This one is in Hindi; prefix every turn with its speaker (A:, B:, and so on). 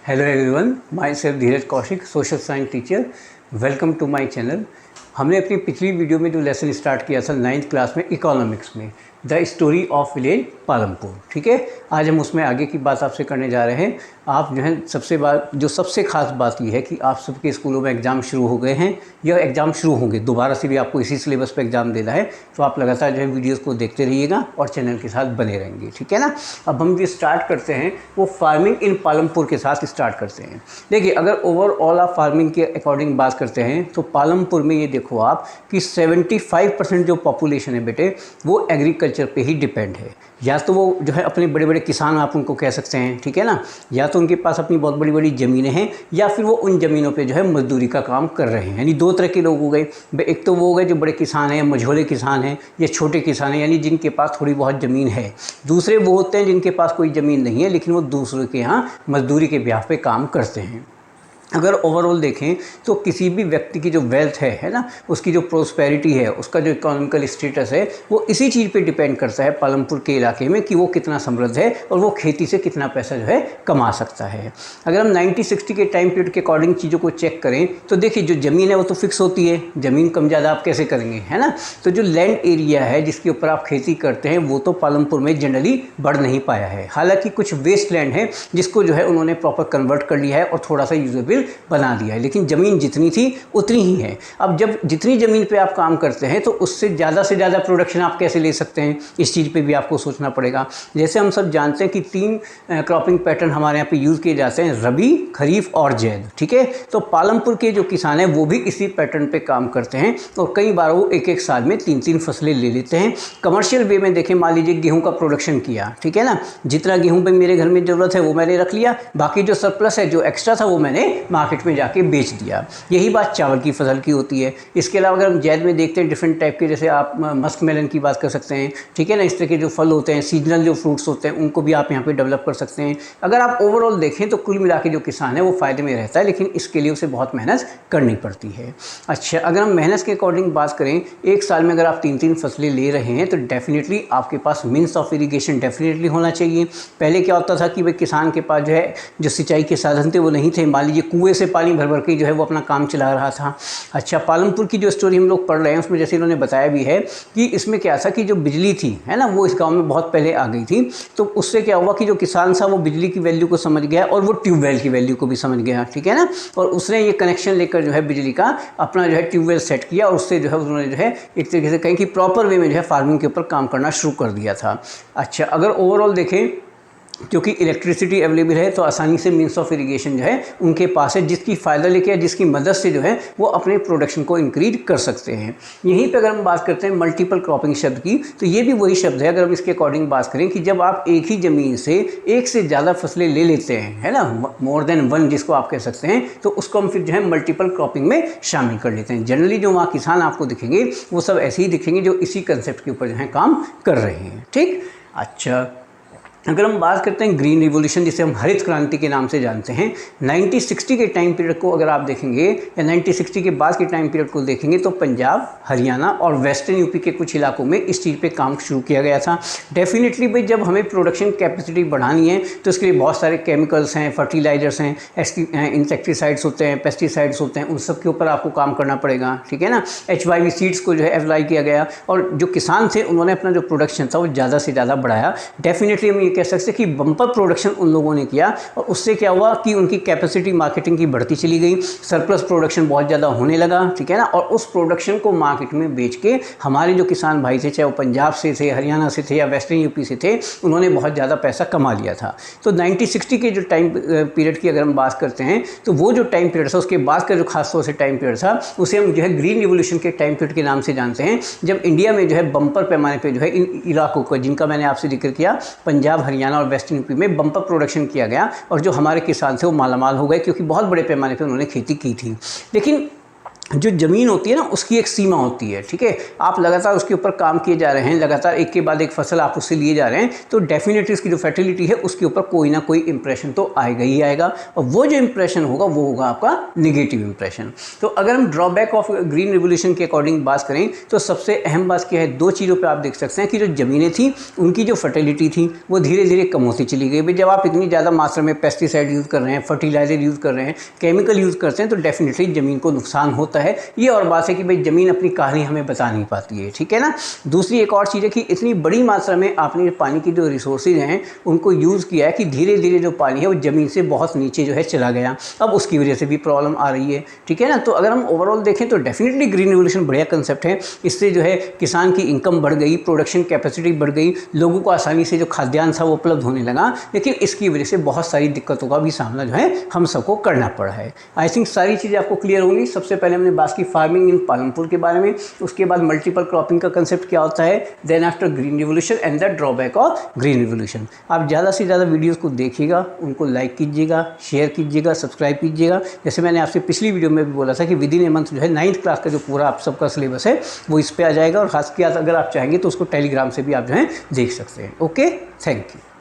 A: Hello everyone, myself Dheeraj Kaushik, social science teacher. Welcome to my channel. हमने अपनी पिछली वीडियो में जो लेसन स्टार्ट किया था 9th क्लास में इकोनॉमिक्स में, the story of village Palampur. ठीक है, आज हम उसमें आगे की बात आपसे करने जा रहे हैं। आप जो है सबसे खास बात यह है कि आप सबके स्कूलों में एग्ज़ाम शुरू हो गए हैं या एग्ज़ाम शुरू होंगे, दोबारा से भी आपको इसी सिलेबस पे एग्ज़ाम देना है। तो आप लगातार जो है वीडियोस को देखते रहिएगा और चैनल के साथ बने रहेंगे, ठीक है ना। अब हम जो स्टार्ट करते हैं वो फार्मिंग इन पालमपुर के साथ स्टार्ट करते हैं। देखिए, अगर ओवरऑल आप फार्मिंग के अकॉर्डिंग बात करते हैं तो पालमपुर में ये देखो आप कि 75% जो पॉपुलेशन है बेटे वो एग्रीकल्चर पे ही डिपेंड है। या तो वो जो है अपने बड़े बड़े किसान आप उनको कह सकते हैं, ठीक है ना, या तो उनके पास अपनी बहुत बड़ी बड़ी ज़मीनें हैं या फिर वो उन ज़मीनों पे जो है मजदूरी का काम कर रहे हैं। यानी दो तरह के लोग हो गए। एक तो वो हो गए जो बड़े किसान हैं, मझोले किसान हैं या छोटे किसान हैं, यानी जिनके पास थोड़ी बहुत ज़मीन है। दूसरे वो होते हैं जिनके पास कोई ज़मीन नहीं है लेकिन वो दूसरों के यहाँ मजदूरी के ब्याह पे काम करते हैं। अगर ओवरऑल देखें तो किसी भी व्यक्ति की जो वेल्थ है ना, उसकी जो प्रोस्पेरिटी है, उसका जो इकोनॉमिकल स्टेटस है, वो इसी चीज़ पे डिपेंड करता है पालमपुर के इलाके में कि वो कितना समृद्ध है और वो खेती से कितना पैसा जो है कमा सकता है। अगर हम 90-60 के टाइम पीरियड के अकॉर्डिंग चीज़ों को चेक करें तो देखिए, जो ज़मीन है वो तो फिक्स होती है, ज़मीन कम ज़्यादा आप कैसे करेंगे, है ना। तो जो लैंड एरिया है जिसके ऊपर आप खेती करते हैं वो तो पालमपुर में जनरली बढ़ नहीं पाया है। हालाँकि कुछ वेस्ट लैंड है जिसको जो है उन्होंने प्रॉपर कन्वर्ट कर लिया है और थोड़ा सा यूजेबल बना दिया है, लेकिन ज़मीन जितनी थी उतनी ही है। अब जब जितनी ज़मीन पे आप काम करते हैं तो उससे ज़्यादा प्रोडक्शन आप कैसे ले सकते हैं, इस चीज़ पे भी आपको सोचना पड़ेगा। जैसे हम सब जानते हैं कि 3 क्रॉपिंग पैटर्न हमारे यहाँ पे यूज़ किए जाते हैं, रबी, खरीफ और जैद। ठीक है, तो पालमपुर के जो किसान हैं वो भी इसी पैटर्न पे काम करते हैं और कई बार वो एक साल में 3-3 फसलें ले लेते हैं। कमर्शियल वे में देखें, मान लीजिए गेहूँ का प्रोडक्शन किया, ठीक है ना, जितना गेहूँ पे मेरे घर में ज़रूरत है वो मैंने रख लिया, बाकी जो सरप्लस है, जो एक्स्ट्रा था, वो मैंने मार्केट में जाके बेच दिया। यही बात चावल की फसल की होती है। इसके अलावा अगर हम जैद में देखते हैं डिफरेंट टाइप के, जैसे आप मस्क मेलन की बात कर सकते हैं, ठीक है ना, इस तरह के जो फल होते हैं, सीजनल जो फ्रूट्स होते हैं, उनको भी आप यहाँ पे डेवलप कर सकते हैं। अगर आप ओवरऑल देखें तो कुल मिला के जो किसान है वो फ़ायदे में रहता है, लेकिन इसके लिए उसे बहुत मेहनत करनी पड़ती है। अच्छा, अगर हम मेहनत के अकॉर्डिंग बात करें, एक साल में अगर आप 3-3 फसलें ले रहे हैं तो डेफिनेटली आपके पास मीन्स ऑफ इरीगेशन डेफिनेटली होना चाहिए। पहले क्या होता था कि भाई किसान के पास जो है जो सिंचाई के साधन थे वो नहीं थे, मान लीजिए कुएँ से पानी भर भर के जो है वो अपना काम चला रहा था। अच्छा, पालमपुर की जो स्टोरी हम लोग पढ़ रहे हैं उसमें जैसे इन्होंने बताया भी है कि इसमें क्या था कि जो बिजली थी, है ना, वो इस गांव में बहुत पहले आ गई थी। तो उससे क्या हुआ कि जो किसान था वो बिजली की वैल्यू को समझ गया और वो ट्यूबवेल की वैल्यू को भी समझ गया, ठीक है ना, और उसने ये कनेक्शन लेकर जो है बिजली का अपना जो है ट्यूबवेल सेट किया और उससे जो है उन्होंने जो है एक तरीके से कहीं कि प्रॉपर वे में जो है फार्मिंग के ऊपर काम करना शुरू कर दिया था। अच्छा, अगर ओवरऑल देखें, क्योंकि इलेक्ट्रिसिटी अवेलेबल है तो आसानी से मीन्स ऑफ इरिगेशन जो है उनके पास है, जिसकी फ़ायदा लेके या जिसकी मदद से जो है वो अपने प्रोडक्शन को इंक्रीज कर सकते हैं। यहीं पे अगर हम बात करते हैं मल्टीपल क्रॉपिंग शब्द की, तो ये भी वही शब्द है। अगर हम इसके अकॉर्डिंग बात करें कि जब आप एक ही ज़मीन से एक से ज़्यादा फसलें ले लेते हैं, है ना, मोर देन वन जिसको आप कह सकते हैं, तो उसको हम फिर जो है मल्टीपल क्रॉपिंग में शामिल कर लेते हैं। जनरली जो वहाँ किसान आपको दिखेंगे वो सब ऐसे ही दिखेंगे जो इसी कंसेप्ट के ऊपर जो है काम कर रहे हैं, ठीक। अच्छा, अगर हम बात करते हैं ग्रीन रिवॉल्यूशन, जिसे हम हरित क्रांति के नाम से जानते हैं, 90-60 के टाइम पीरियड को अगर आप देखेंगे या 90-60 के बाद के टाइम पीरियड को देखेंगे तो पंजाब, हरियाणा और वेस्टर्न यूपी के कुछ इलाकों में इस चीज़ पे काम शुरू किया गया था। डेफिनेटली भाई, जब हमें प्रोडक्शन कैपेसिटी बढ़ानी है तो इसके लिए बहुत सारे केमिकल्स हैं, फर्टिलाइजर्स हैं, इंसेक्टिसाइड्स होते हैं, पेस्टिसाइड्स होते हैं, उन सब के ऊपर आपको काम करना पड़ेगा, ठीक है ना। HYV सीड्स को जो है अप्लाई किया गया और जो किसान थे उन्होंने अपना जो प्रोडक्शन था वो ज़्यादा से ज़्यादा बढ़ाया। डेफिनेटली हम कह सकते हैं कि बम्पर प्रोडक्शन उन लोगों ने किया और उससे क्या हुआ कि उनकी कैपेसिटी मार्केटिंग की बढ़ती चली गई, सरप्लस प्रोडक्शन बहुत ज़्यादा होने लगा, ठीक है ना, और उस प्रोडक्शन को मार्केट में बेच के हमारे जो किसान भाई थे, चाहे वो पंजाब से थे, हरियाणा से थे या वेस्टर्न यूपी से थे, उन्होंने बहुत ज़्यादा पैसा कमा लिया था। तो 90-60 के जो टाइम पीरियड की अगर हम बात करते हैं तो वो जो टाइम पीरियड था उसके बाद का जो खासतौर से टाइम पीरियड था उसे हम जो है ग्रीन रिवोल्यूशन के टाइम पीरियड के नाम से जानते हैं, जब इंडिया में जो है बम्पर पैमाने पर जो है इन इलाकों को जिनका मैंने आपसे जिक्र किया, पंजाब, हरियाणा और वेस्टर्न यूपी में बम्पर प्रोडक्शन किया गया और जो हमारे किसान थे वो मालामाल हो गए, क्योंकि बहुत बड़े पैमाने पे उन्होंने खेती की थी। लेकिन जो ज़मीन होती है ना उसकी एक सीमा होती है, ठीक है। आप लगातार उसके ऊपर काम किए जा रहे हैं, लगातार एक के बाद एक फसल आप उससे लिए जा रहे हैं, तो डेफिनेटली उसकी जो फर्टिलिटी है उसके ऊपर कोई ना कोई इंप्रेशन तो आएगा ही आएगा, और वो जो इंप्रेशन होगा वो होगा आपका निगेटिव इंप्रेशन। तो अगर हम ड्रॉबैक ऑफ ग्रीन रिवोल्यूशन के अकॉर्डिंग बात करें तो सबसे अहम बात क्या है, 2 चीज़ों पर आप देख सकते हैं कि जो ज़मीनें थी उनकी जो फर्टिलिटी थी वो धीरे धीरे कम होती चली गई। जब आप इतनी ज़्यादा मात्रा में पेस्टिसाइड यूज़ कर रहे हैं, फर्टिलाइजर यूज़ कर रहे हैं, केमिकल यूज़ करते हैं, तो डेफिनेटली ज़मीन को नुकसान होता है। ये और बात है कि भाई ज़मीन अपनी कहानी हमें बता नहीं पाती है, ठीक है ना। दूसरी एक और चीज़ है कि इतनी बड़ी मात्रा में आपने पानी की जो रिसोर्सेज हैं उनको यूज़ किया है कि धीरे धीरे जो पानी है वो ज़मीन से बहुत नीचे जो है चला गया, अब उसकी वजह से भी प्रॉब्लम आ रही है, ठीक है ना। तो अगर हम ओवरऑल देखें तो डेफिनेटली ग्रीन रिवोल्यूशन बढ़िया कंसेप्ट है। इससे जो है किसान की इनकम बढ़ गई, प्रोडक्शन कैपेसिटी बढ़ गई, लोगों को आसानी से जो खाद्यान्न था वो उपलब्ध होने लगा, लेकिन इसकी वजह से बहुत सारी दिक्कतों का भी सामना जो है हम सबको करना पड़ा है। आई थिंक सारी चीज़ें आपको क्लियर होंगी। सबसे पहले हमने बात की फार्मिंग इन पालमपुर के बारे में, उसके बाद मल्टीपल क्रॉपिंग का कंसेप्ट क्या होता है, then after green revolution and the drawback of green revolution. आप ज़्यादा से ज़्यादा वीडियोस को देखिएगा, उनको लाइक कीजिएगा, शेयर कीजिएगा, सब्सक्राइब कीजिएगा। जैसे मैंने आपसे पिछली वीडियो में भी बोला था कि विद इन ए मंथ जो है 9th क्लास का जो पूरा आप सबका सिलेबस है वो इस पर आ जाएगा, और खास किया अगर आप चाहेंगे तो उसको टेलीग्राम से भी आप जो है देख सकते हैं। Okay, thank you.